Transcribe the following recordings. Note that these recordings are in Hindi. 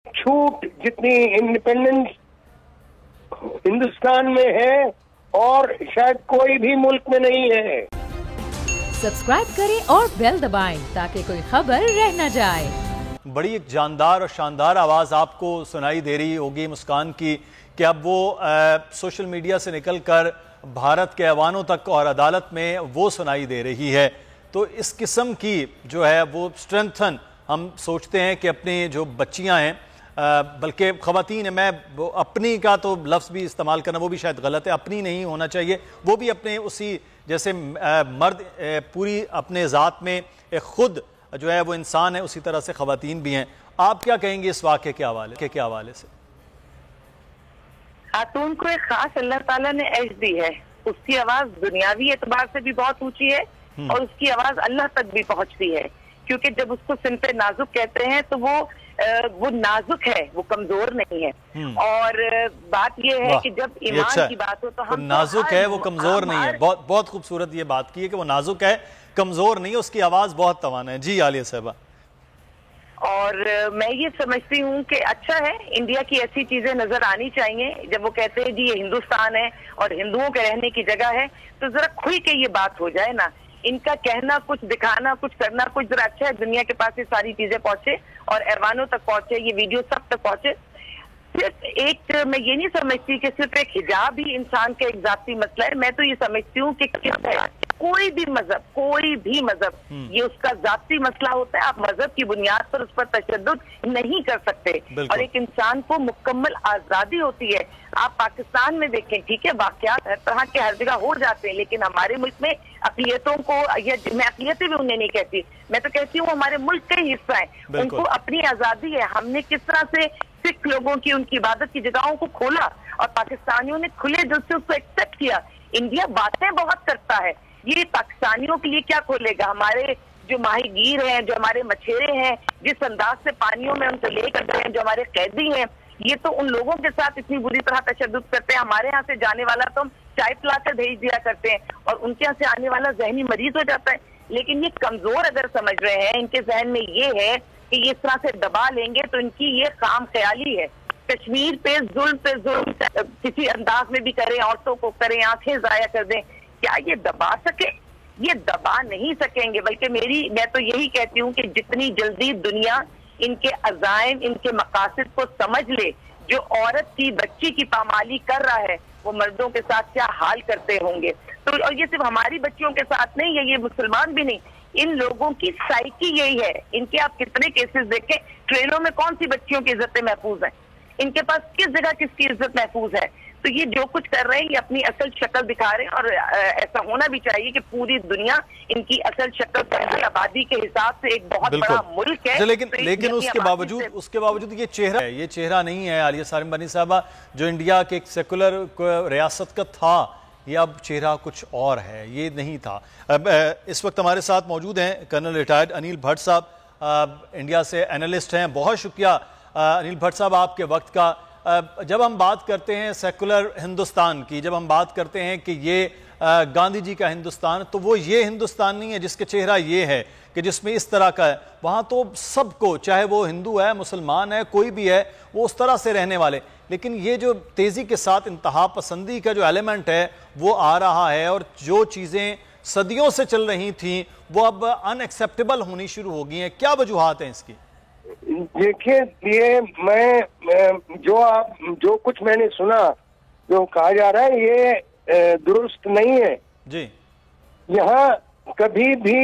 छूट जितनी इंडिपेंडेंस हिंदुस्तान में है और शायद कोई भी मुल्क में नहीं है। सब्सक्राइब करें और बेल दबाएं ताकि कोई खबर रह न जाए। बड़ी एक जानदार और शानदार आवाज़ आपको सुनाई दे रही होगी मुस्कान की कि अब वो सोशल मीडिया से निकलकर भारत के ऐवानों तक और अदालत में वो सुनाई दे रही है। तो इस किस्म की जो है वो स्ट्रेंथन हम सोचते हैं कि अपनी जो बच्चियां हैं, बल्कि ख़वातीन है, मैं अपनी का तो लफ्ज़ भी इस्तेमाल करना वो भी शायद गलत है, अपनी नहीं होना चाहिए, वो भी अपने उसी जैसे मर्द पूरी अपने ज़ात में ख़ुद जो है वो इंसान है, उसी तरह से ख़वातीन भी हैं। आप क्या कहेंगे इस वाक़े के हवाले से? खातून को एक खास अल्लाह ताला ने एज दी है, उसकी आवाज दुनियावी एतबार से भी बहुत ऊंची है और उसकी आवाज अल्लाह तक भी पहुंचती है, क्योंकि जब उसको सिंपे नाजुक कहते हैं तो वो नाजुक है, वो कमजोर नहीं है। और बात ये है कि जब ईमान की बात हो तो हम नाजुक है, वो कमजोर नहीं है। बहुत बहुत खूबसूरत ये बात की है कि वो नाजुक है, कमजोर नहीं है, उसकी आवाज बहुत तवाना है। जी आलिया साहबा। और मैं ये समझती हूँ कि अच्छा है, इंडिया की ऐसी चीजें नजर आनी चाहिए। जब वो कहते हैं जी ये हिंदुस्तान है और हिंदुओं के रहने की जगह है, तो जरा खुल के ये बात हो जाए ना। इनका कहना कुछ, दिखाना कुछ, करना कुछ, जरा अच्छा है दुनिया के पास ये सारी चीजें पहुंचे और ऐवानों तक पहुंचे, ये वीडियो सब तक पहुंचे। सिर्फ एक मैं ये नहीं समझती कि सिर्फ एक हिजाब ही इंसान का एक जाती मसला है। मैं तो ये समझती हूँ कि कोई भी मजहब ये उसका जाती मसला होता है। आप मजहब की बुनियाद पर उस पर तशद्दुद नहीं कर सकते और एक इंसान को मुकम्मल आजादी होती है। आप पाकिस्तान में देखें, ठीक है, वाकयात हर तरह के हर जगह हो जाते हैं, लेकिन हमारे मुल्क में अक़लियतों को, मैं अक़लियतें भी उन्हें नहीं कहती, मैं तो कहती हूँ हमारे मुल्क का ही हिस्सा है, उनको अपनी आजादी है। हमने किस तरह से सिख लोगों की, उनकी इबादत की जगहों को खोला और पाकिस्तानियों ने खुले दिल से उसको एक्सेप्ट किया। इंडिया बातें बहुत करता है, ये पाकिस्तानियों के लिए क्या खोलेगा? हमारे जो माहीगीर हैं, जो हमारे मछेरे हैं, जिस अंदाज से पानियों में उनसे ले करते हैं, जो हमारे कैदी हैं, ये तो उन लोगों के साथ इतनी बुरी तरह तशद्दुद करते हैं। हमारे यहाँ से जाने वाला तो हम चाय पिलाकर भेज दिया करते हैं और उनके यहाँ से आने वाला जहनी मरीज हो जाता है। लेकिन ये कमजोर अगर समझ रहे हैं, इनके जहन में ये है कि ये इस तरह से दबा लेंगे, तो इनकी ये काम ख्याली है। कश्मीर पे जुल्म किसी अंदाज में भी करें, औरतों को करें, आंखें जाया कर दें, क्या ये दबा सके? ये दबा नहीं सकेंगे। बल्कि मैं तो यही कहती हूँ कि जितनी जल्दी दुनिया इनके अज़ाइम, इनके मकासद को समझ ले, जो औरत की, बच्ची की पामाली कर रहा है, वो मर्दों के साथ क्या हाल करते होंगे। तो और ये सिर्फ हमारी बच्चियों के साथ नहीं है, ये मुसलमान भी नहीं, इन लोगों की साइकी यही है। इनके आप कितने केसेस देखें, ट्रेनों में कौन सी बच्चियों की इज्जतें महफूज हैं, इनके पास किस जगह किसकी इज्जत महफूज है। तो ये जो कुछ कर रहे हैं ये अपनी असल शक्ल दिखा रहे हैं और ऐसा होना भी चाहिए कि पूरी दुनिया इनकी असल शक्ल पर, आबादी के हिसाब से एक बहुत बड़ा मुल्क है। लेकिन उसके बावजूद ये चेहरा नहीं है आलिया सारिम बनी साहबा, जो इंडिया के एक सेकुलर रियासत का था, ये अब चेहरा कुछ और है, ये नहीं था। अब इस वक्त हमारे साथ मौजूद हैं कर्नल रिटायर्ड अनिल भट्ट साहब, इंडिया से एनालिस्ट हैं। बहुत शुक्रिया अनिल भट्ट साहब आपके वक्त का। जब हम बात करते हैं सेकुलर हिंदुस्तान की, जब हम बात करते हैं कि ये गांधी जी का हिंदुस्तान, तो वो ये हिंदुस्तान नहीं है जिसके चेहरा ये है कि जिसमें इस तरह का है। वहाँ तो सबको, चाहे वो हिंदू है, मुसलमान है, कोई भी है, वो उस तरह से रहने वाले। लेकिन ये जो तेज़ी के साथ इंतहा पसंदी का जो एलिमेंट है वो आ रहा है और जो चीज़ें सदियों से चल रही थी वो अब अनएक्सेप्टेबल होनी शुरू हो गई हैं। क्या वजूहात हैं इसकी? देखिए, ये जो कुछ मैंने सुना, जो कहा जा रहा है, ये दुरुस्त नहीं है जी। यहाँ कभी भी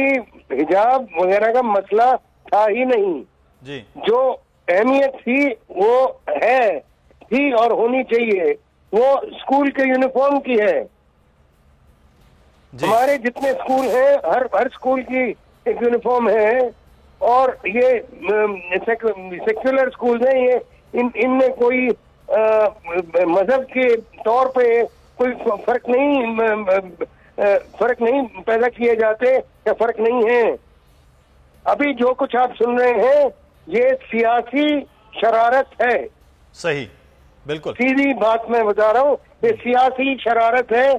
हिजाब वगैरह का मसला था ही नहीं जी। जो अहमियत थी वो थी और होनी चाहिए, वो स्कूल के यूनिफॉर्म की है। हमारे जितने स्कूल हैं, हर स्कूल की एक यूनिफॉर्म है और ये सेक्युलर स्कूल हैं, ये इनमें कोई मजहब के तौर पे कोई फर्क नहीं पैदा किए जाते या फर्क नहीं है। अभी जो कुछ आप सुन रहे हैं ये सियासी शरारत है। सही, बिल्कुल सीधी बात मैं बता रहा हूँ, ये सियासी शरारत है।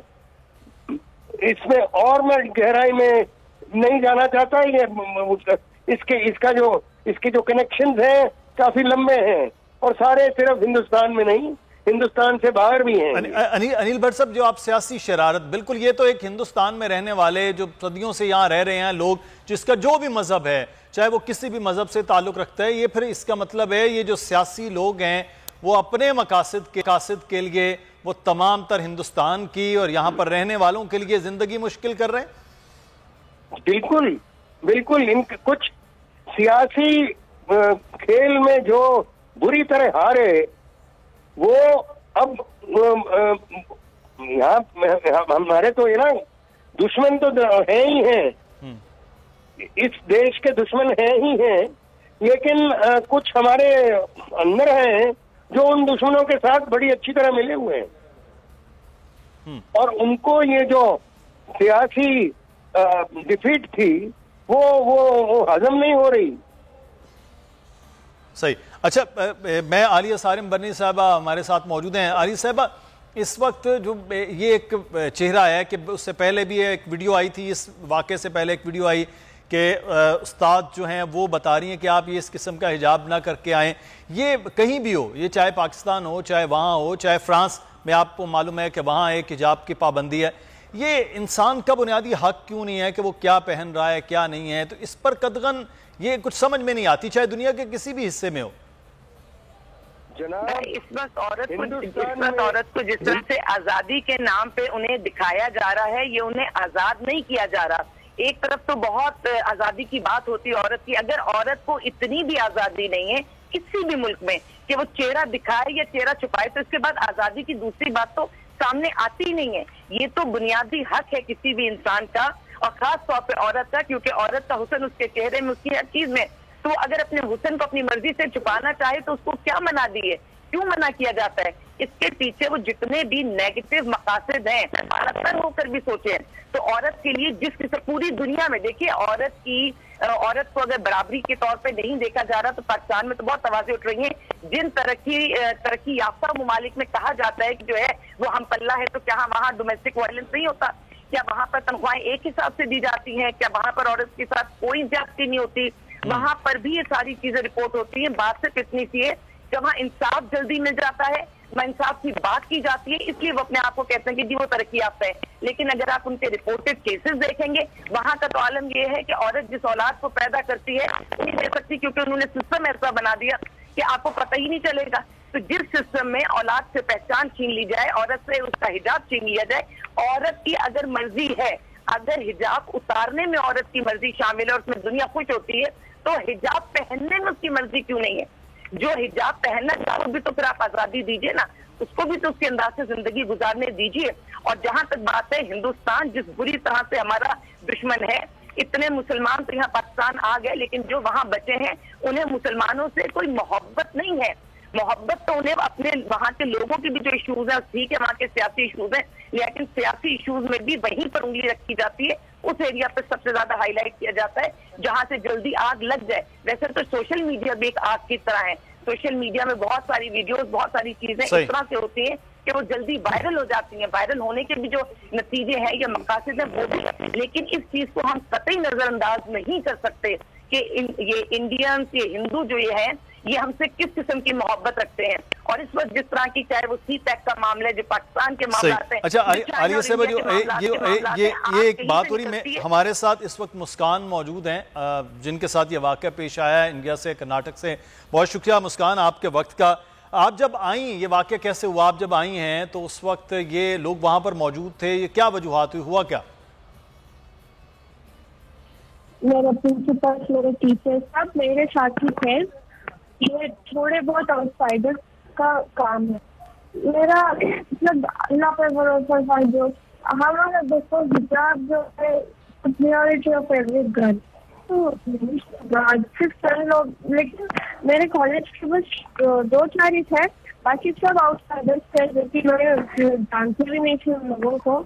इसमें और मैं गहराई में नहीं जाना चाहता। ये इसके जो कनेक्शंस हैं काफी लंबे हैं, और सारे सिर्फ हिंदुस्तान में नहीं, हिंदुस्तान से बाहर भी हैं। अनिल भट्ट साहब, जो आप सियासी शरारत, बिल्कुल ये तो एक हिंदुस्तान में रहने वाले जो सदियों से यहाँ रह रहे हैं लोग, जिसका जो भी मजहब है, चाहे वो किसी भी मजहब से ताल्लुक रखता है, ये फिर इसका मतलब है ये जो सियासी लोग हैं वो अपने मकासद के लिए वो तमाम तर हिंदुस्तान की और यहाँ पर रहने वालों के लिए जिंदगी मुश्किल कर रहे हैं। बिल्कुल बिल्कुल, इन कुछ सियासी खेल में जो बुरी तरह हारे वो अब यहाँ हमारे तो ये ना दुश्मन तो है ही हैं, इस देश के दुश्मन हैं ही हैं, लेकिन कुछ हमारे अंदर हैं जो उन दुश्मनों के साथ बड़ी अच्छी तरह मिले हुए हैं और उनको ये जो सियासी डिफीट थी वो हजम नहीं हो रही। सही। अच्छा, मैं आलिया सारिम बनी साहबा हमारे साथ मौजूद हैं। आलिया साहबा, इस वक्त जो ये एक चेहरा है कि उससे पहले भी एक वीडियो आई थी, इस वाक़े से पहले एक वीडियो आई कि उस्ताद जो हैं वो बता रही हैं कि आप ये इस किस्म का हिजाब ना करके आएँ। ये कहीं भी हो, ये चाहे पाकिस्तान हो, चाहे वहाँ हो, चाहे फ्रांस में आपको मालूम है कि वहाँ एक हिजाब की पाबंदी है। ये इंसान का बुनियादी हक क्यों नहीं है कि वो क्या पहन रहा है क्या नहीं है? तो इस पर कतगन ये कुछ समझ में नहीं आती, चाहे दुनिया के किसी भी हिस्से में हो। इस वक्त औरत को जिस तरह से आजादी के नाम पे उन्हें दिखाया जा रहा है, ये उन्हें आजाद नहीं किया जा रहा। एक तरफ तो बहुत आजादी की बात होती है औरत की, अगर औरत को इतनी भी आजादी नहीं है किसी भी मुल्क में कि वो चेहरा दिखाए या चेहरा छुपाए, तो इसके बाद आजादी की दूसरी बात तो सामने आती ही नहीं है। ये तो बुनियादी हक है किसी भी इंसान का और खास तौर पे औरत का, क्योंकि औरत का हुस्न उसके चेहरे में, उसकी हर चीज में। तो अगर अपने हुस्न को अपनी मर्जी से छुपाना चाहे तो उसको क्या मना दी है, क्यों मना किया जाता है? इसके पीछे वो जितने भी नेगेटिव मकासद हैं, अलग होकर भी सोचे। तो औरत के लिए जिस किसी पूरी दुनिया में देखिए औरत को अगर बराबरी के तौर पे नहीं देखा जा रहा, तो पाकिस्तान में तो बहुत आवाजें उठ रही हैं। जिन तरक्की याफ्ता ममालिक में कहा जाता है कि जो है वो हम पल्ला है, तो क्या वहाँ डोमेस्टिक वायलेंस नहीं होता? क्या वहाँ पर तनख्वाहें एक हिसाब से दी जाती हैं? क्या वहाँ पर औरत के साथ कोई ज्यादती नहीं होती? वहाँ पर भी ये सारी चीजें रिपोर्ट होती हैं। बात सिर्फ इतनी सी है, जहाँ इंसाफ जल्दी मिल जाता है, वहाँ इंसाफ की बात की जाती है, इसलिए वो अपने आप को कहते हैं कि जी वो तरक्की याफ्ता है। लेकिन अगर आप उनके रिपोर्टेड केसेस देखेंगे, वहाँ का तो आलम ये है कि औरत जिस औलाद को पैदा करती है नहीं दे सकती, क्योंकि उन्होंने सिस्टम ऐसा बना दिया कि आपको पता ही नहीं चलेगा। तो जिस सिस्टम में औलाद से पहचान छीन ली जाए, औरत से उसका हिजाब छीन लिया जाए, औरत की अगर मर्जी है, अगर हिजाब उतारने में औरत की मर्जी शामिल है और उसमें दुनिया खुश होती है, तो हिजाब पहनने में उसकी मर्जी क्यों नहीं है? जो हिजाब पहनना चाहो भी तो फिर आप आजादी दीजिए ना, उसको भी तो उसके अंदाज से जिंदगी गुजारने दीजिए। और जहां तक बात है, हिंदुस्तान जिस बुरी तरह से हमारा दुश्मन है, इतने मुसलमान तो यहाँ पाकिस्तान आ गए, लेकिन जो वहां बचे हैं उन्हें मुसलमानों से कोई मोहब्बत नहीं है। मोहब्बत तो उन्हें अपने वहाँ के लोगों की भी जो इशूज है, ठीक है वहाँ के सियासी इशूज हैं, लेकिन सियासी इशूज में भी वहीं पर उंगली रखी जाती है, उस एरिया पर सबसे ज्यादा हाईलाइट किया जाता है जहां से जल्दी आग लग जाए। वैसे तो सोशल मीडिया भी एक आग की तरह है। सोशल मीडिया में बहुत सारी वीडियोस, बहुत सारी चीजें इस तरह से होती हैं कि वो जल्दी वायरल हो जाती हैं। वायरल होने के भी जो नतीजे हैं या मकासद हैं वो भी, लेकिन इस चीज को हम कतई नजरअंदाज नहीं कर सकते कि ये इंडियंस, ये हिंदू जो ये हैं, ये हमसे किस किस्म की मोहब्बत रखते हैं। और इस वक्त जिस तरह की, चाहे वो सी-पैक का मामला है, जो पाकिस्तान के मामला है। अच्छा आलिया साहब, ये एक बात हो रही, मैं हमारे साथ इस वक्त मुस्कान मौजूद हैं जिनके साथ ये वाक़या पेश आया है इंडिया से, कर्नाटक से। बहुत शुक्रिया मुस्कान आपके वक्त का। आप जब आई, ये वाक़या कैसे हुआ? आप जब आई हैं तो उस वक्त ये लोग वहां पर मौजूद थे, ये क्या वजूहात हुई, हुआ क्या? मेरे प्रिंसिपल, मेरे टीचर सब मेरे साथ ही थे। ये थोड़े बहुत आउटसाइडर का काम है मेरा, मतलब अल्लाह पर भरोसा है। जो हमारा देखो हिजाब जो है प्रियोरिटी ऑफ एवरी गर्ल, तो सिर्फ सारे लोग, लेकिन मेरे कॉलेज के बस 2-4 ही थे, बाकी सब आउटसाइडर्स थे जो कि मैं जानती भी नहीं थी उन लोगों को।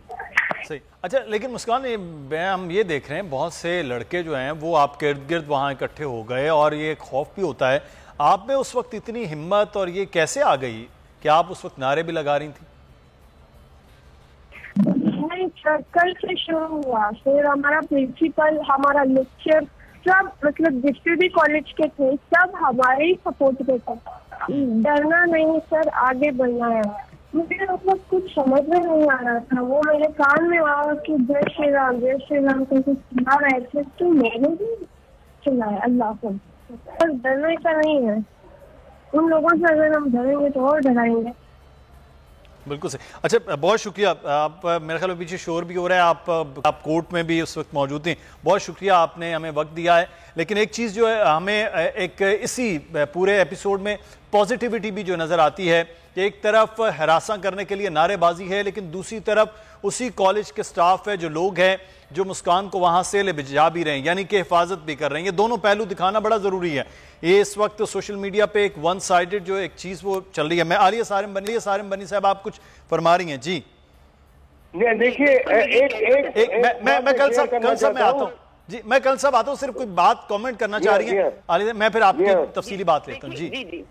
सही। अच्छा, लेकिन मुस्कान, हम ये देख रहे हैं बहुत से लड़के जो हैं वो आपके इर्द गिर्द वहाँ इकट्ठे हो गए और ये खौफ भी होता है। आप में उस वक्त इतनी हिम्मत और ये कैसे आ गई कि आप उस वक्त नारे भी लगा रही थी? नहीं, कल से शुरू हुआ। फिर हमारा प्रिंसिपल, हमारा लेक्चर, सब मतलब जितने भी कॉलेज के थे सब हमारे ही सपोर्ट पे थे। डरना नहीं सर, आगे बढ़ना है। मुझे मतलब कुछ समझ में नहीं आ रहा था, वो मेरे कान में आया कि जय श्री राम करके सुना रहे थे, तो मैंने भी सुनाया अल्लाह को। पर डरने का नहीं है, उन लोगों से अगर हम डरेंगे तो और डराएंगे। बिल्कुल सही। अच्छा, बहुत शुक्रिया। आप मेरे ख्याल में पीछे शोर भी हो रहा है, आप कोर्ट में भी उस वक्त मौजूद हैं। बहुत शुक्रिया, आपने हमें वक्त दिया है। लेकिन एक चीज़ जो है, हमें एक इसी पूरे एपिसोड में पॉजिटिविटी भी जो नज़र आती है कि एक तरफ हरासा करने के लिए नारेबाजी है, लेकिन दूसरी तरफ उसी कॉलेज के स्टाफ है, जो लोग हैं जो मुस्कान को वहाँ से ले भिजा भी रहे हैं, यानी कि हिफाजत भी कर रहे हैं। ये दोनों पहलू दिखाना बड़ा ज़रूरी है। ये इस वक्त सोशल मीडिया पे एक वन साइडेड जो एक चीज़ वो चल रही है। मैं आलिया सारिम बनी साहब, आप कुछ फरमा रही हैं जी? देखिए, मैं कल सब मैं आता हूँ जी, मैं कल सब आता हूँ। सिर्फ कोई बात कमेंट करना चाह रही है आलिया, मैं फिर आपकी तफसीली बात लेता हूँ। जी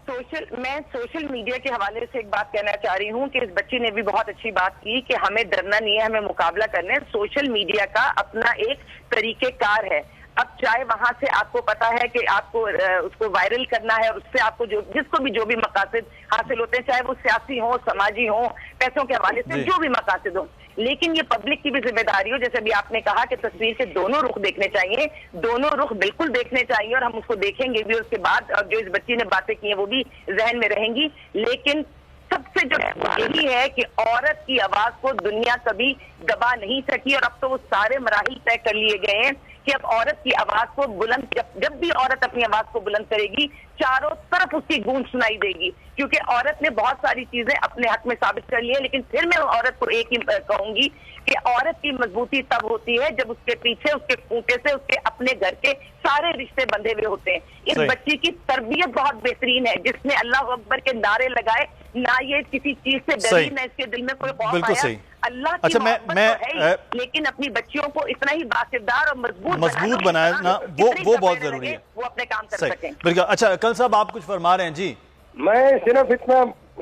मैं सोशल मीडिया के हवाले से एक बात कहना चाह रही हूँ कि इस बच्ची ने भी बहुत अच्छी बात की कि हमें डरना नहीं है, हमें मुकाबला करना है। सोशल मीडिया का अपना एक तरीकेकार है। अब चाहे वहां से आपको पता है कि आपको उसको वायरल करना है और उससे आपको जिसको भी जो भी मकासद हासिल होते हैं, चाहे वो सियासी हो, समाजी हो, पैसों के हवाले से जो भी मकासद हो, लेकिन ये पब्लिक की भी जिम्मेदारी हो। जैसे अभी आपने कहा कि तस्वीर के दोनों रुख देखने चाहिए, दोनों रुख बिल्कुल देखने चाहिए और हम उसको देखेंगे भी। उसके बाद जो इस बच्ची ने बातें की हैं वो भी जहन में रहेंगी। लेकिन सबसे जो यही है कि औरत की आवाज को दुनिया कभी दबा नहीं सकी, और अब तो वो सारे मराहिल तय कर लिए गए हैं कि अब औरत की आवाज को बुलंद, जब भी औरत अपनी आवाज को बुलंद करेगी, चारों तरफ उसकी गूंज सुनाई देगी। क्योंकि औरत ने बहुत सारी चीजें अपने हक में साबित कर ली है। लेकिन फिर मैं औरत को एक ही कहूंगी कि औरत की मजबूती तब होती है जब उसके पीछे, उसके खूंटे से, उसके अपने घर के सारे रिश्ते बंधे हुए होते हैं। इस बच्ची की तरबियत बहुत बेहतरीन है, जिसने अल्लाह अकबर के नारे लगाए, ना ये किसी चीज से डरी, ना इसके दिल में कोई खौफ आया। अल्लाह की मोहब्बत तो है, लेकिन अपनी बच्चियों को इतना ही बाकिरदार और मजबूत बनाया ना, वो बहुत जरूरी है, वो अपने काम कर सकें। बिल्कुल। अच्छा, कल साहब आप कुछ फरमा रहे हैं जी? मैं सिर्फ इतना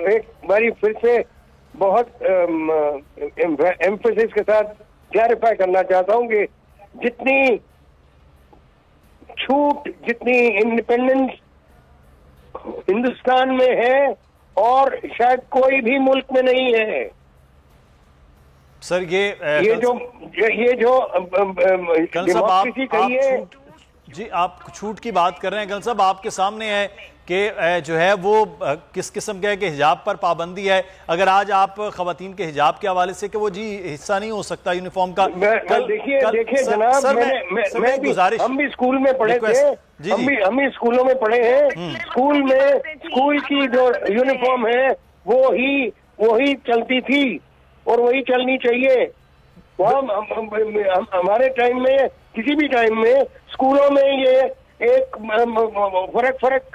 एक बारी फिर से बहुत एम्फेसिस के साथ क्लैरिफाई करना चाहता हूँ कि जितनी छूट, जितनी इंडिपेंडेंस हिंदुस्तान में है और शायद कोई भी मुल्क में नहीं है सर। ये जो कल साहब आप जी, आप छूट की बात कर रहे हैं। कल साहब आपके सामने है कि जो है वो किस किस्म के है कि हिजाब पर पाबंदी है। अगर आज आप खवातीन के हिजाब के हवाले से कि वो जी हिस्सा नहीं हो सकता यूनिफॉर्म का, देखिए जनाब, मैं गुजारिश, हम भी स्कूल में पढ़े थे, हम भी स्कूलों में पढ़े हैं। स्कूल में स्कूल की जो यूनिफॉर्म है वो ही चलती थी और वही चलनी चाहिए। वो हमारे टाइम में, किसी भी टाइम में स्कूलों में ये एक फर्क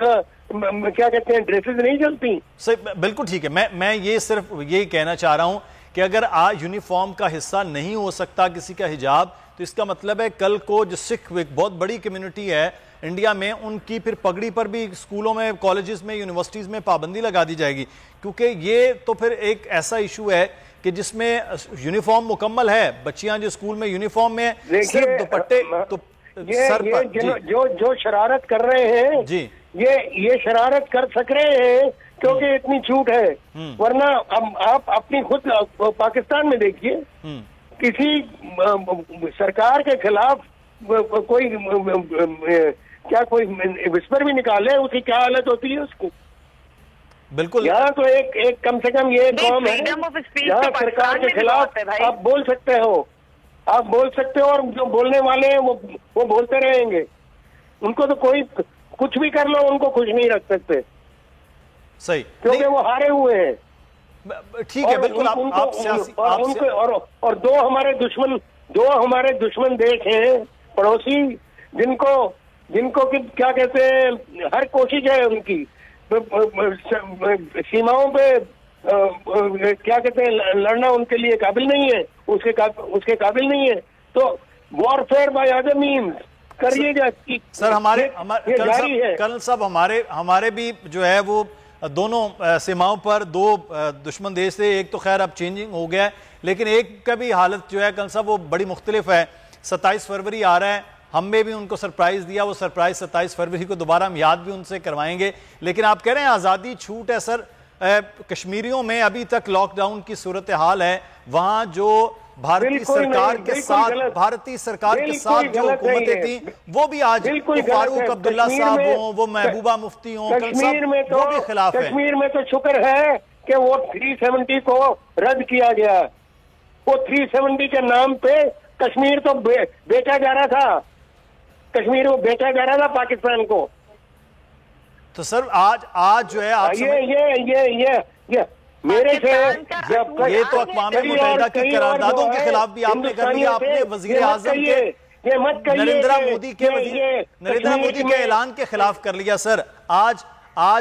क्या कहते हैं, ड्रेसेस नहीं चलती। सही, बिल्कुल ठीक है। मैं ये सिर्फ यही कहना चाह रहा हूं कि अगर आज यूनिफॉर्म का हिस्सा नहीं हो सकता किसी का हिजाब, तो इसका मतलब है कल को जो सिख एक बहुत बड़ी कम्युनिटी है इंडिया में, उनकी फिर पगड़ी पर भी स्कूलों में, कॉलेजेस में, यूनिवर्सिटीज में पाबंदी लगा दी जाएगी। क्योंकि ये तो फिर एक ऐसा इशू है कि जिसमें यूनिफॉर्म मुकम्मल है, बच्चियां जो स्कूल में यूनिफॉर्म में, सिर्फ दुपट्टे तो सर पर जो शरारत कर रहे हैं जी, ये शरारत कर सक रहे हैं क्योंकि इतनी छूट है। वरना आप अपनी खुद पाकिस्तान में देखिए, किसी सरकार के खिलाफ कोई विस्पर भी निकाले, उसकी क्या हालत होती है उसकी। बिल्कुल। यहाँ तो एक कम से कम ये कौम है यहाँ सरकार के खिलाफ आप बोल सकते हो, और जो बोलने वाले हैं वो बोलते रहेंगे। उनको तो कोई कुछ भी कर लो, उनको खुश नहीं रख सकते। सही, क्योंकि वो हारे हुए हैं। ठीक है, बिल्कुल। और दो हमारे दुश्मन देश हैं, पड़ोसी, जिनको क्या कहते हैं, हर कोशिश है उनकी सीमाओं पे क्या कहते हैं, लड़ना उनके लिए काबिल नहीं है, उसके काबिल नहीं है। तो वॉरफेयर बाय अदर मीन्स करिएगा। सर कल सब हमारे भी जो है वो दोनों सीमाओं पर दो दुश्मन देश थे। एक तो खैर अब चेंजिंग हो गया है, लेकिन एक का भी हालत जो है कल सब वो बड़ी मुख्तलिफ है। 27 फरवरी आ रहा है, हमने भी उनको सरप्राइज दिया, वो सरप्राइज 27 फरवरी को दोबारा हम याद भी उनसे करवाएंगे। लेकिन आप कह रहे हैं आज़ादी छूट है सर, कश्मीरियों में अभी तक लॉकडाउन की सूरत हाल है, वहां जो भारतीय सरकार के साथ जो हुकूमतें थी वो भी आज फारूक अब्दुल्ला साहब हो, वो महबूबा मुफ्ती हो, कश्मीर में तो वो भी खिलाफ है। कश्मीर में तो शुक्र है कि वो 370 को रद्द किया गया। वो 370 के नाम पे कश्मीर तो बेचा जा रहा था, कश्मीर को बेचा जा रहा था पाकिस्तान को। तो सर आज जो है आप ये मेरे से ये तो अक़वाम मुत्तहिदा की करारदादों के खिलाफ भी आपने कर दिया। आपने वजीर आजम के नरेंद्र मोदी के ऐलान के खिलाफ कर लिया सर। आज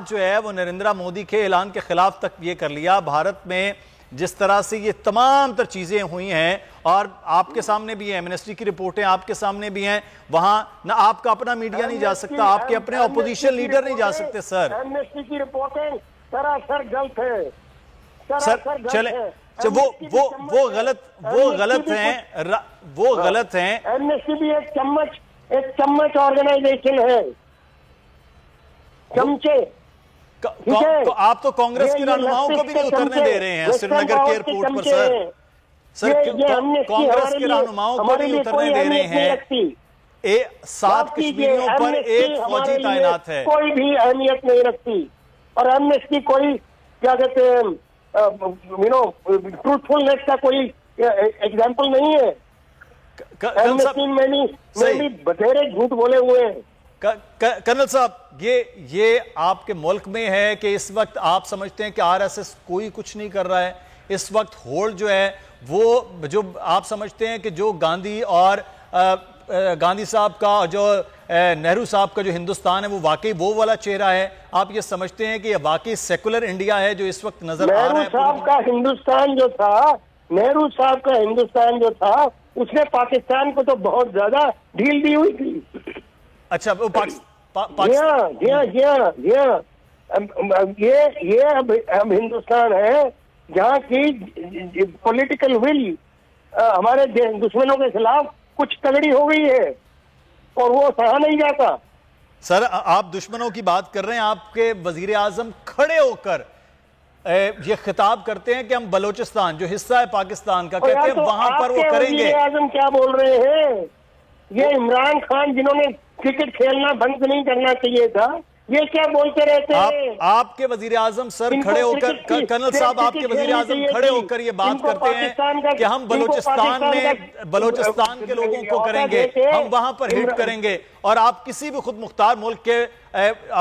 जो है वो नरेंद्र मोदी के ऐलान के खिलाफ तक ये कर लिया। भारत में जिस तरह से ये तमाम तर चीजें हुई हैं, और आपके सामने भी है, एमनेस्टी की रिपोर्टें आपके सामने भी हैं, वहां ना आपका अपना मीडिया नहीं जा सकता, आपके अपने ऑपोजिशन लीडर नहीं जा सकते सर। एमनेस्टी की रिपोर्टें सरासर गलत है सर। चले वो गलत हैं। एमनेस्टी भी एक चम्मच ऑर्गेनाइजेशन है, चमचे। तो आप तो कांग्रेस के रहनुमाओं को भी नहीं उतरने दे रहे हैं श्रीनगर के एयरपोर्ट पर सर। कांग्रेस के रहनुमाओं को नहीं उतरने दे रहे हैं। 7 कश्मीरियों पर एक फौजी तैनात है। कोई भी अहमियत नहीं रखती, और एमनेस्टी कोई क्या कहते हैं ट्रूथफुलनेस का कोई एग्जाम्पल नहीं है। एमनेस्टी में भी बथेरे झूठ बोले हुए हैं। कर्नल साहब, ये आपके मुल्क में है कि इस वक्त आप समझते हैं कि आरएसएस कोई कुछ नहीं कर रहा है? इस वक्त होल्ड जो है वो जो आप समझते हैं कि जो गांधी और गांधी साहब का, जो नेहरू साहब का जो हिंदुस्तान है वो वाकई वो वाला चेहरा है? आप ये समझते हैं कि ये वाकई सेकुलर इंडिया है जो इस वक्त नजर आ रहा है? नेहरू साहब का हिंदुस्तान जो था उसने पाकिस्तान को तो बहुत ज्यादा ढील दी हुई थी। अच्छा, वो ये अब हिंदुस्तान है जहाँ की पॉलिटिकल विल हमारे दुश्मनों के खिलाफ कुछ तगड़ी हो गई है, और वो सहा नहीं जाता। सर, आप दुश्मनों की बात कर रहे हैं, आपके वजीर आजम खड़े होकर ये खिताब करते हैं कि हम बलोचिस्तान जो हिस्सा है पाकिस्तान का, कहते हैं वहां पर वो करेंगे। वजीर आजम क्या बोल रहे हैं? ये इमरान खान जिन्होंने क्रिकेट खेलना बंद नहीं करना चाहिए था, ये क्या बोलते रहते हैं? आपके वजीर आजम सर खड़े होकर, कर्नल साहब आपके वजीर आजम खड़े होकर ये बात करते हैं कि हम बलोचिस्तान के लोगों को करेंगे, हम वहां पर हिट करेंगे, और आप किसी भी खुद मुख्तार मुल्क के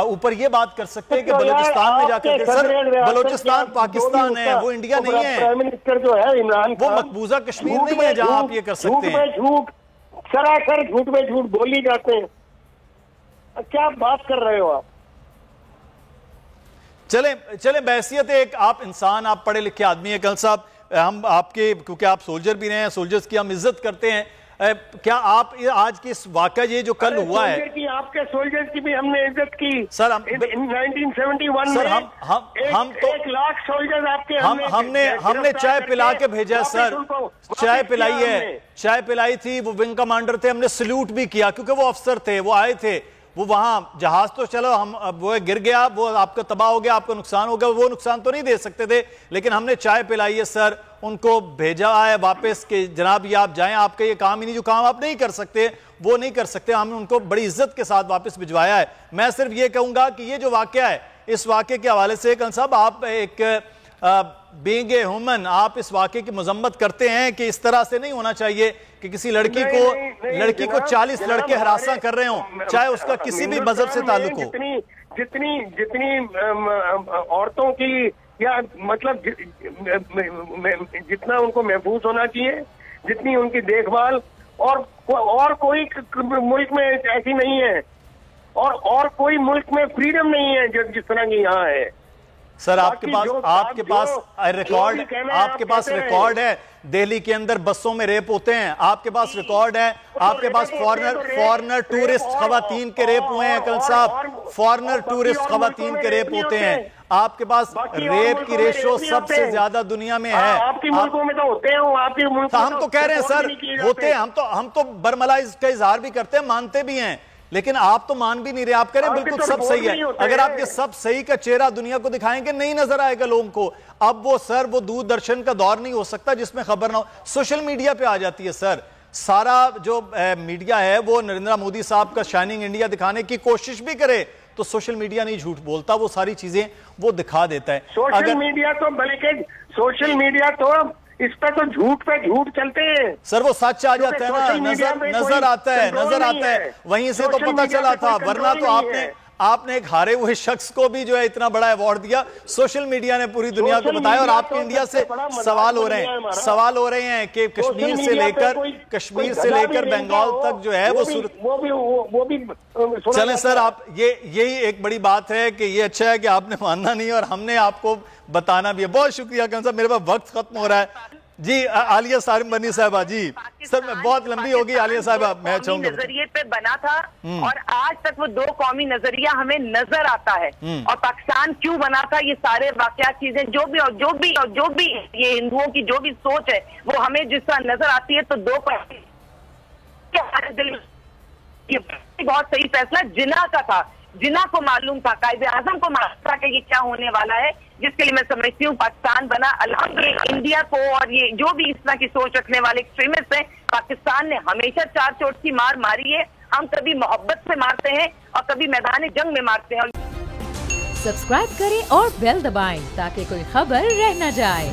ऊपर ये बात कर सकते हैं कि बलोचिस्तान में जाकर, सर बलोचिस्तान पाकिस्तान है, वो इंडिया नहीं है। प्राइम मिनिस्टर जो है इमरान खान, वो मकबूजा कश्मीर नहीं है जहां आप ये कर सकते हैं। सरासर झूठ में झूठ बोली जाते हैं। क्या बात कर रहे हो आप? चले बहसियत एक आप इंसान, आप पढ़े लिखे आदमी है कर्नल साहब, हम आपके, क्योंकि आप सोल्जर भी रहे हैं, सोल्जर्स की हम इज्जत करते हैं, क्या आप आज की इस वाकया ये जो कल हुआ है, आपके सोल्जर्स की भी हमने इज्जत की सर। 1971 सर हम तो 1 लाख सोल्जर्स आपके हमने चाय पिला के भेजा सर, चाय पिलाई है, चाय पिलाई थी, वो विंग कमांडर थे, हमने सल्यूट भी किया क्योंकि वो अफसर थे, वो आए थे, वो वहां जहाज तो चलो हम वो गिर गया, वो आपका तबाह हो गया, आपका नुकसान हो गया, वो नुकसान तो नहीं दे सकते थे, लेकिन हमने चाय पिलाई है सर, उनको भेजा है वापस कि जनाब ये आप जाएं, आपका ये काम ही नहीं, जो काम आप नहीं कर सकते वो नहीं कर सकते, हमने उनको बड़ी इज्जत के साथ वापस भिजवाया है। मैं सिर्फ ये कहूंगा कि ये जो वाकया है, इस वाकये के हवाले से कर्नल साहब, आप एक बीइंग ए ह्यूमन, आप इस वाकये की मजम्मत करते हैं कि इस तरह से नहीं होना चाहिए कि किसी लड़की को 40 लड़के हरासा कर रहे हों, चाहे उसका किसी भी मजहब से ताल्लुक हो। जितनी औरतों की, या मतलब जितना उनको महफूज होना चाहिए, जितनी उनकी देखभाल, और कोई मुल्क में ऐसी नहीं है, और कोई मुल्क में फ्रीडम नहीं है जिस तरह की यहाँ है। सर आपके पास रिकॉर्ड है, दिल्ली के अंदर बसों में रेप होते हैं, आपके पास रिकॉर्ड है, आपके पास फॉरेनर टूरिस्ट खवातीन के रेप हुए हैं कर्नल साहब, फॉरेनर टूरिस्ट खवातीन के रेप होते हैं, आपके पास रेप की रेशो सबसे ज्यादा दुनिया में है। आपके मुल्कों में तो होते हैं, आपके मुल्कों हम तो कह रहे हैं सर होते हैं, हम तो बरमला इसका इजहार भी करते हैं, मानते भी हैं, लेकिन आप तो मान भी नहीं रहे। आप कह रहे हैं बिल्कुल सब सही है। अगर आप ये सब सही का चेहरा दुनिया को दिखाएंगे नहीं नजर आएगा लोगों को। अब वो सर वो दूरदर्शन का दौर नहीं हो सकता जिसमें खबर ना हो, सोशल मीडिया पे आ जाती है सर। सारा जो मीडिया है वो नरेंद्र मोदी साहब का शाइनिंग इंडिया दिखाने की कोशिश भी करे तो सोशल मीडिया नहीं झूठ बोलता, वो सारी चीजें वो दिखा देता है। सोशल मीडिया तो बल्कि सोशल मीडिया तो इस पे तो झूठ पे झूठ चलते हैं सर, वो सच आ जाता है ना, नजर आता है, वहीं से तो पता चला था। वरना तो आपने एक हारे हुए शख्स को भी जो है इतना बड़ा अवार्ड दिया, सोशल मीडिया ने पूरी दुनिया को बताया। और आपके इंडिया से सवाल हो रहे हैं कि कश्मीर से लेकर बंगाल तक जो है वो भी चलें सर। आप यही एक बड़ी बात है कि ये अच्छा है कि आपने मानना नहीं और हमने आपको बताना भी है। बहुत शुक्रिया खान साहब, मेरे पास वक्त खत्म हो रहा है जी। आलिया सारिम बनी साहबा जी, सर बहुत लंबी होगी आलिया साहबा, मैं चाहूंगा नजरिए पे बना था और आज तक वो दो कौमी नजरिया हमें नजर आता है। और पाकिस्तान क्यों बना था, ये सारे वाकयात चीजें जो भी ये हिंदुओं की जो भी सोच है वो हमें जिस तरह नजर आती है, तो दो हमारे दिल में ये बहुत सही फैसला जिन्ना का था। जिन्ना को मालूम था, कायदे आजम को मालूम था कि ये क्या होने वाला है, जिसके लिए मैं समझती हूँ पाकिस्तान बना। अल्हम्दुलिल्लाह इंडिया को और ये जो भी इस तरह की सोच रखने वाले एक्सट्रीमिस्ट हैं, पाकिस्तान ने हमेशा चार चोट की मार मारी है। हम कभी मोहब्बत से मारते हैं और कभी मैदान जंग में मारते हैं। सब्सक्राइब करें और बेल दबाएं ताकि कोई खबर रह न जाए।